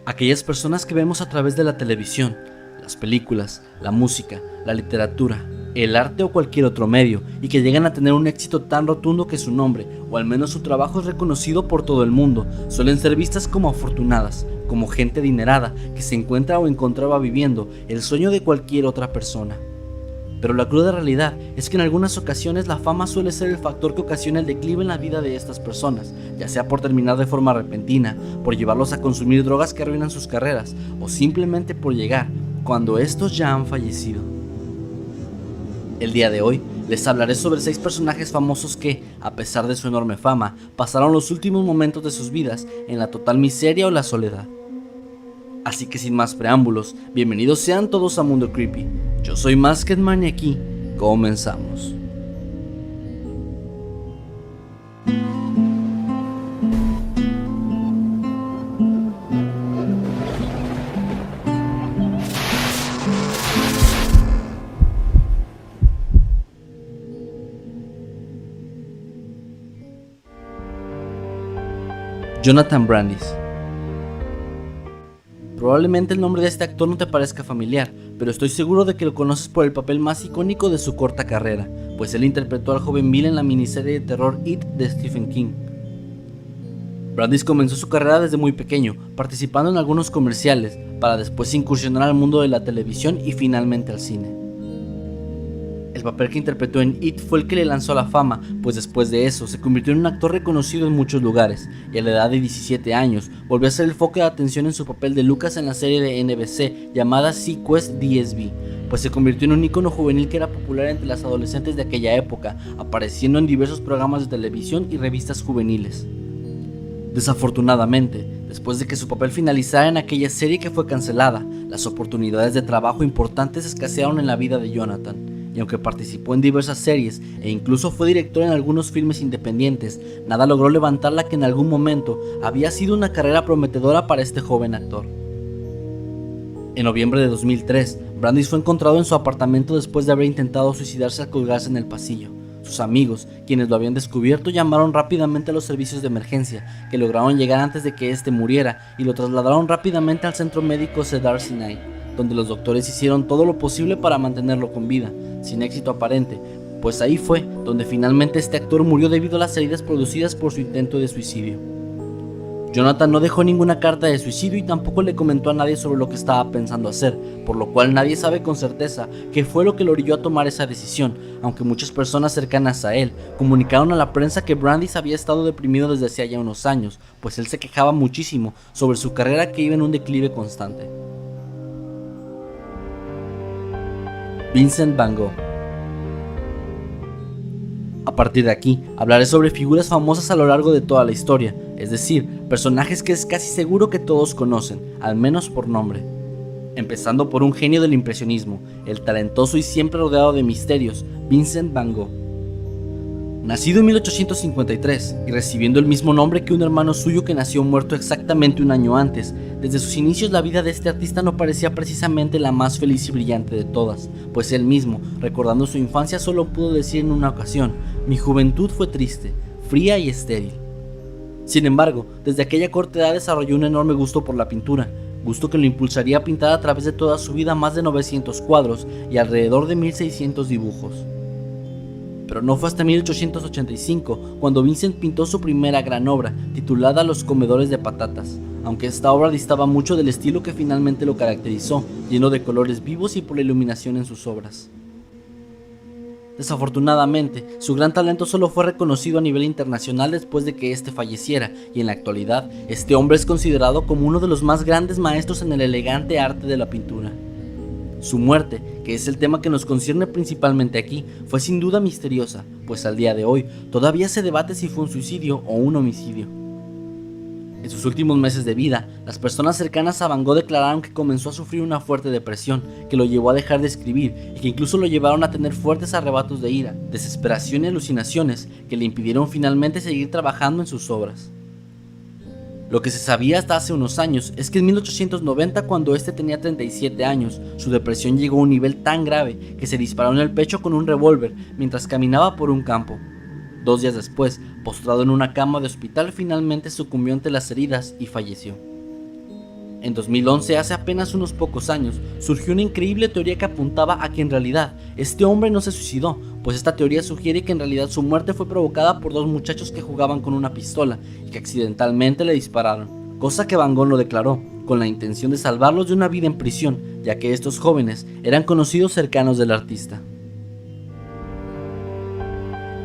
Aquellas personas que vemos a través de la televisión, las películas, la música, la literatura, el arte o cualquier otro medio, y que llegan a tener un éxito tan rotundo que su nombre, o al menos su trabajo, es reconocido por todo el mundo, suelen ser vistas como afortunadas, como gente adinerada que se encuentra o encontraba viviendo el sueño de cualquier otra persona. Pero la cruda realidad es que en algunas ocasiones la fama suele ser el factor que ocasiona el declive en la vida de estas personas, ya sea por terminar de forma repentina, por llevarlos a consumir drogas que arruinan sus carreras, o simplemente por llegar cuando estos ya han fallecido. El día de hoy les hablaré sobre 6 personajes famosos que, a pesar de su enorme fama, pasaron los últimos momentos de sus vidas en la total miseria o la soledad. Así que sin más preámbulos, bienvenidos sean todos a Mundo Creepy. Yo soy Masketman y aquí comenzamos. Jonathan Brandis. Probablemente el nombre de este actor no te parezca familiar, pero estoy seguro de que lo conoces por el papel más icónico de su corta carrera, pues él interpretó al joven Bill en la miniserie de terror It de Stephen King. Brandis comenzó su carrera desde muy pequeño, participando en algunos comerciales, para después incursionar al mundo de la televisión y finalmente al cine. El papel que interpretó en It fue el que le lanzó a la fama, pues después de eso se convirtió en un actor reconocido en muchos lugares, y a la edad de 17 años volvió a ser el foco de atención en su papel de Lucas en la serie de NBC llamada Sequest DSB, pues se convirtió en un ícono juvenil que era popular entre las adolescentes de aquella época, apareciendo en diversos programas de televisión y revistas juveniles. Desafortunadamente, después de que su papel finalizara en aquella serie que fue cancelada, las oportunidades de trabajo importantes escasearon en la vida de Jonathan. Y aunque participó en diversas series e incluso fue director en algunos filmes independientes, nada logró levantar la que en algún momento había sido una carrera prometedora para este joven actor. En noviembre de 2003, Brandis fue encontrado en su apartamento después de haber intentado suicidarse al colgarse en el pasillo. Sus amigos, quienes lo habían descubierto, llamaron rápidamente a los servicios de emergencia, que lograron llegar antes de que este muriera y lo trasladaron rápidamente al centro médico Cedar Sinai, donde los doctores hicieron todo lo posible para mantenerlo con vida, sin éxito aparente, pues ahí fue donde finalmente este actor murió debido a las heridas producidas por su intento de suicidio. Jonathan no dejó ninguna carta de suicidio y tampoco le comentó a nadie sobre lo que estaba pensando hacer, por lo cual nadie sabe con certeza qué fue lo que lo orilló a tomar esa decisión, aunque muchas personas cercanas a él comunicaron a la prensa que Brandis había estado deprimido desde hacía ya unos años, pues él se quejaba muchísimo sobre su carrera que iba en un declive constante. Vincent Van Gogh. A partir de aquí, hablaré sobre figuras famosas a lo largo de toda la historia, es decir, personajes que es casi seguro que todos conocen, al menos por nombre. Empezando por un genio del impresionismo, el talentoso y siempre rodeado de misterios, Vincent Van Gogh. Nacido en 1853 y recibiendo el mismo nombre que un hermano suyo que nació muerto exactamente un año antes, desde sus inicios la vida de este artista no parecía precisamente la más feliz y brillante de todas, pues él mismo, recordando su infancia, solo pudo decir en una ocasión: "Mi juventud fue triste, fría y estéril". Sin embargo, desde aquella corta edad desarrolló un enorme gusto por la pintura, gusto que lo impulsaría a pintar a través de toda su vida más de 900 cuadros y alrededor de 1600 dibujos. Pero no fue hasta 1885 cuando Vincent pintó su primera gran obra, titulada Los comedores de patatas, aunque esta obra distaba mucho del estilo que finalmente lo caracterizó, lleno de colores vivos y por la iluminación en sus obras. Desafortunadamente, su gran talento solo fue reconocido a nivel internacional después de que este falleciera, y en la actualidad, este hombre es considerado como uno de los más grandes maestros en el elegante arte de la pintura. Su muerte, que es el tema que nos concierne principalmente aquí, fue sin duda misteriosa, pues al día de hoy todavía se debate si fue un suicidio o un homicidio. En sus últimos meses de vida, las personas cercanas a Van Gogh declararon que comenzó a sufrir una fuerte depresión que lo llevó a dejar de escribir y que incluso lo llevaron a tener fuertes arrebatos de ira, desesperación y alucinaciones que le impidieron finalmente seguir trabajando en sus obras. Lo que se sabía hasta hace unos años es que en 1890, cuando este tenía 37 años, su depresión llegó a un nivel tan grave que se disparó en el pecho con un revólver mientras caminaba por un campo. 2 días después, postrado en una cama de hospital, finalmente sucumbió ante las heridas y falleció. En 2011, hace apenas unos pocos años, surgió una increíble teoría que apuntaba a que en realidad este hombre no se suicidó, pues esta teoría sugiere que en realidad su muerte fue provocada por dos muchachos que jugaban con una pistola y que accidentalmente le dispararon, cosa que Van Gogh lo declaró, con la intención de salvarlos de una vida en prisión, ya que estos jóvenes eran conocidos cercanos del artista.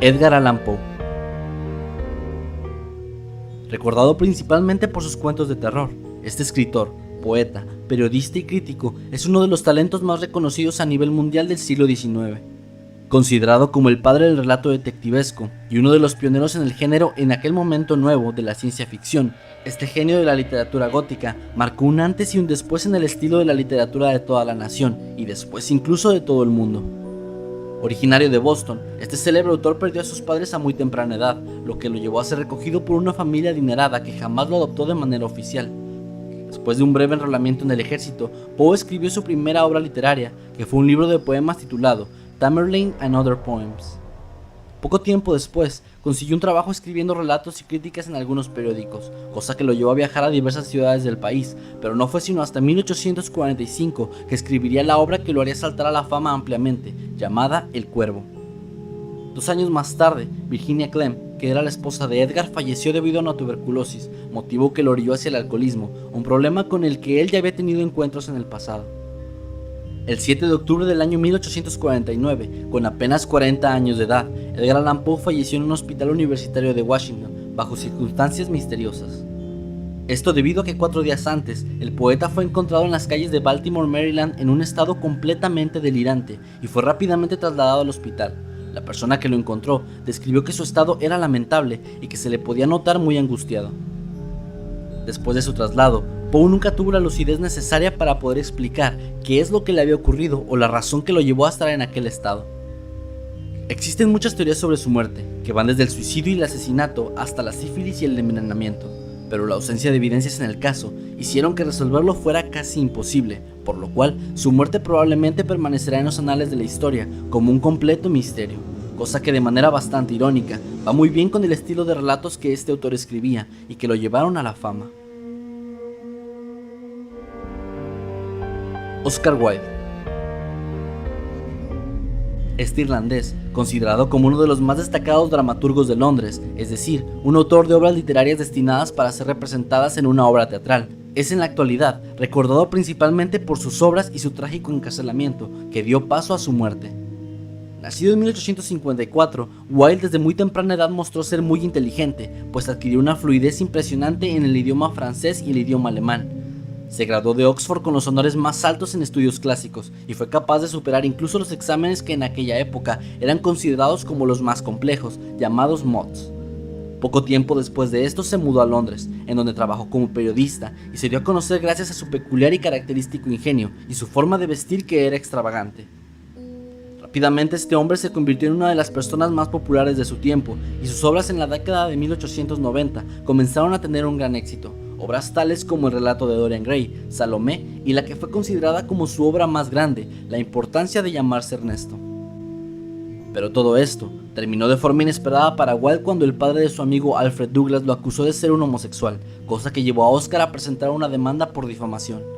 Edgar Allan Poe. Recordado principalmente por sus cuentos de terror, este escritor, poeta, periodista y crítico es uno de los talentos más reconocidos a nivel mundial del siglo XIX. Considerado como el padre del relato detectivesco y uno de los pioneros en el género en aquel momento nuevo de la ciencia ficción, este genio de la literatura gótica marcó un antes y un después en el estilo de la literatura de toda la nación y después incluso de todo el mundo. Originario de Boston, este célebre autor perdió a sus padres a muy temprana edad, lo que lo llevó a ser recogido por una familia adinerada que jamás lo adoptó de manera oficial. Después de un breve enrolamiento en el ejército, Poe escribió su primera obra literaria, que fue un libro de poemas titulado Tamerlane and Other Poems. Poco tiempo después, consiguió un trabajo escribiendo relatos y críticas en algunos periódicos, cosa que lo llevó a viajar a diversas ciudades del país, pero no fue sino hasta 1845 que escribiría la obra que lo haría saltar a la fama ampliamente, llamada El Cuervo. 2 años más tarde, Virginia Clemm, que era la esposa de Edgar, falleció debido a una tuberculosis, motivo que lo orilló hacia el alcoholismo, un problema con el que él ya había tenido encuentros en el pasado. El 7 de octubre del año 1849, con apenas 40 años de edad, Edgar Allan Poe falleció en un hospital universitario de Washington, bajo circunstancias misteriosas. Esto debido a que 4 días antes, el poeta fue encontrado en las calles de Baltimore, Maryland, en un estado completamente delirante, y fue rápidamente trasladado al hospital. La persona que lo encontró describió que su estado era lamentable y que se le podía notar muy angustiado. Después de su traslado, Poe nunca tuvo la lucidez necesaria para poder explicar qué es lo que le había ocurrido o la razón que lo llevó a estar en aquel estado. Existen muchas teorías sobre su muerte, que van desde el suicidio y el asesinato hasta la sífilis y el envenenamiento, pero la ausencia de evidencias en el caso hicieron que resolverlo fuera casi imposible, por lo cual su muerte probablemente permanecerá en los anales de la historia como un completo misterio, cosa que de manera bastante irónica va muy bien con el estilo de relatos que este autor escribía y que lo llevaron a la fama. Oscar Wilde. Este irlandés, considerado como uno de los más destacados dramaturgos de Londres, es decir, un autor de obras literarias destinadas para ser representadas en una obra teatral, es en la actualidad recordado principalmente por sus obras y su trágico encarcelamiento, que dio paso a su muerte. Nacido en 1854, Wilde desde muy temprana edad mostró ser muy inteligente, pues adquirió una fluidez impresionante en el idioma francés y el idioma alemán. Se graduó de Oxford con los honores más altos en estudios clásicos y fue capaz de superar incluso los exámenes que en aquella época eran considerados como los más complejos, llamados MOTS. Poco tiempo después de esto se mudó a Londres, en donde trabajó como periodista y se dio a conocer gracias a su peculiar y característico ingenio y su forma de vestir que era extravagante. Rápidamente este hombre se convirtió en una de las personas más populares de su tiempo y sus obras en la década de 1890 comenzaron a tener un gran éxito. Obras tales como el relato de Dorian Gray, Salomé y la que fue considerada como su obra más grande, La importancia de llamarse Ernesto. Pero todo esto terminó de forma inesperada para Wilde cuando el padre de su amigo Alfred Douglas lo acusó de ser un homosexual, cosa que llevó a Oscar a presentar una demanda por difamación.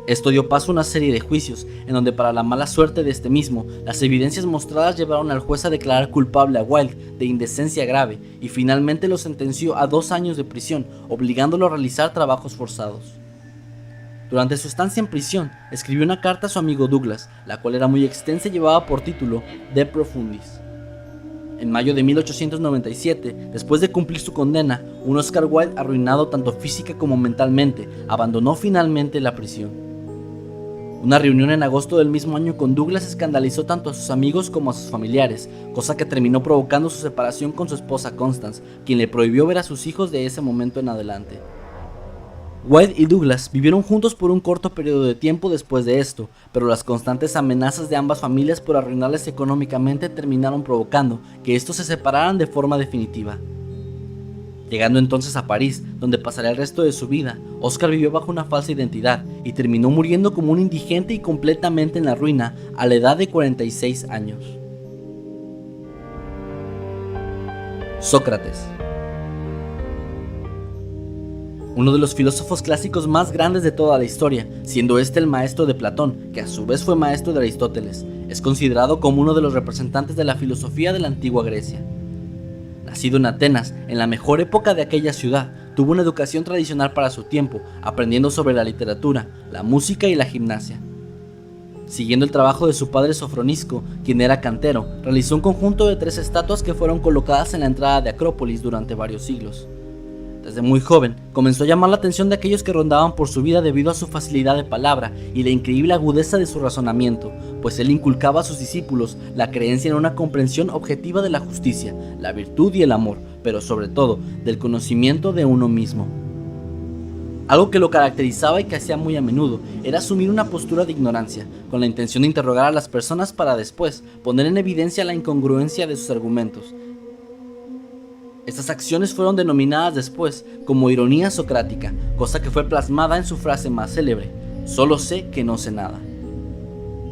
Esto dio paso a una serie de juicios, en donde para la mala suerte de este mismo, las evidencias mostradas llevaron al juez a declarar culpable a Wilde de indecencia grave y finalmente lo sentenció a 2 años de prisión, obligándolo a realizar trabajos forzados. Durante su estancia en prisión, escribió una carta a su amigo Douglas, la cual era muy extensa y llevaba por título De Profundis. En mayo de 1897, después de cumplir su condena, un Oscar Wilde arruinado tanto física como mentalmente, abandonó finalmente la prisión. Una reunión en agosto del mismo año con Douglas escandalizó tanto a sus amigos como a sus familiares, cosa que terminó provocando su separación con su esposa Constance, quien le prohibió ver a sus hijos de ese momento en adelante. Wilde y Douglas vivieron juntos por un corto periodo de tiempo después de esto, pero las constantes amenazas de ambas familias por arruinarles económicamente terminaron provocando que estos se separaran de forma definitiva. Llegando entonces a París, donde pasaría el resto de su vida, Oscar vivió bajo una falsa identidad y terminó muriendo como un indigente y completamente en la ruina a la edad de 46 años. Sócrates. uno de los filósofos clásicos más grandes de toda la historia, siendo este el maestro de Platón, que a su vez fue maestro de Aristóteles. Es considerado como uno de los representantes de la filosofía de la antigua Grecia. Nacido en Atenas, en la mejor época de aquella ciudad, tuvo una educación tradicional para su tiempo, aprendiendo sobre la literatura, la música y la gimnasia. Siguiendo el trabajo de su padre Sofronisco, quien era cantero, realizó un conjunto de 3 estatuas que fueron colocadas en la entrada de Acrópolis durante varios siglos. Desde muy joven, comenzó a llamar la atención de aquellos que rondaban por su vida debido a su facilidad de palabra y la increíble agudeza de su razonamiento, pues él inculcaba a sus discípulos la creencia en una comprensión objetiva de la justicia, la virtud y el amor, pero sobre todo, del conocimiento de uno mismo. Algo que lo caracterizaba y que hacía muy a menudo era asumir una postura de ignorancia, con la intención de interrogar a las personas para después poner en evidencia la incongruencia de sus argumentos. Estas acciones fueron denominadas después como ironía socrática, cosa que fue plasmada en su frase más célebre: solo sé que no sé nada.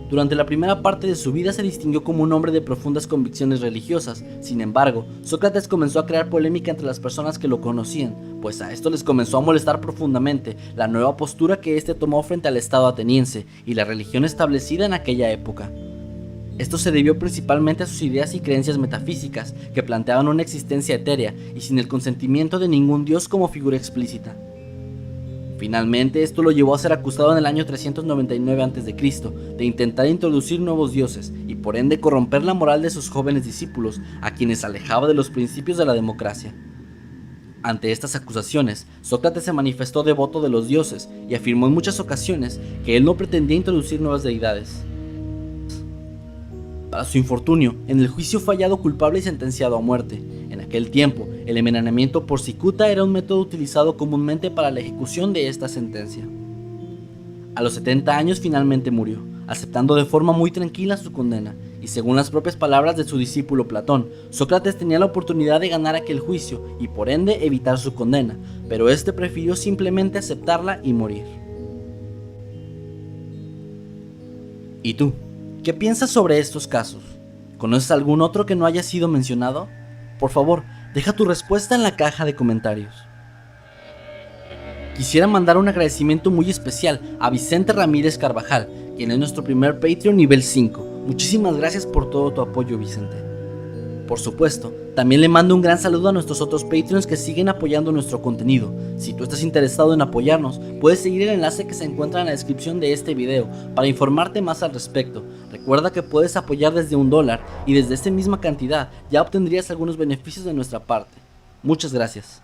Durante la primera parte de su vida se distinguió como un hombre de profundas convicciones religiosas. Sin embargo, Sócrates comenzó a crear polémica entre las personas que lo conocían, pues a esto les comenzó a molestar profundamente la nueva postura que éste tomó frente al Estado ateniense y la religión establecida en aquella época. Esto se debió principalmente a sus ideas y creencias metafísicas, que planteaban una existencia etérea y sin el consentimiento de ningún dios como figura explícita. Finalmente, esto lo llevó a ser acusado en el año 399 a.C. de intentar introducir nuevos dioses y por ende corromper la moral de sus jóvenes discípulos, a quienes alejaba de los principios de la democracia. Ante estas acusaciones, Sócrates se manifestó devoto de los dioses y afirmó en muchas ocasiones que él no pretendía introducir nuevas deidades. Para su infortunio, en el juicio fue hallado culpable y sentenciado a muerte. En aquel tiempo, el envenenamiento por cicuta era un método utilizado comúnmente para la ejecución de esta sentencia. A los 70 años finalmente murió, aceptando de forma muy tranquila su condena, y según las propias palabras de su discípulo Platón, Sócrates tenía la oportunidad de ganar aquel juicio y por ende evitar su condena, pero este prefirió simplemente aceptarla y morir. ¿Y tú? ¿Qué piensas sobre estos casos? ¿Conoces algún otro que no haya sido mencionado? Por favor, deja tu respuesta en la caja de comentarios. Quisiera mandar un agradecimiento muy especial a Vicente Ramírez Carvajal, quien es nuestro primer Patreon nivel 5. Muchísimas gracias por todo tu apoyo, Vicente. Por supuesto, también le mando un gran saludo a nuestros otros Patreons que siguen apoyando nuestro contenido. Si tú estás interesado en apoyarnos, puedes seguir el enlace que se encuentra en la descripción de este video para informarte más al respecto. Recuerda que puedes apoyar desde $1 y desde esta misma cantidad ya obtendrías algunos beneficios de nuestra parte. Muchas gracias.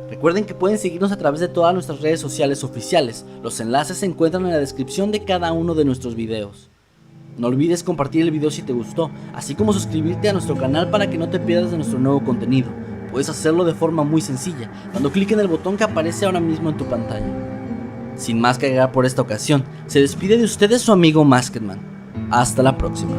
Recuerden que pueden seguirnos a través de todas nuestras redes sociales oficiales. Los enlaces se encuentran en la descripción de cada uno de nuestros videos. No olvides compartir el video si te gustó, así como suscribirte a nuestro canal para que no te pierdas de nuestro nuevo contenido. Puedes hacerlo de forma muy sencilla, dando clic en el botón que aparece ahora mismo en tu pantalla. Sin más que agregar por esta ocasión, se despide de ustedes su amigo Maskedman. Hasta la próxima.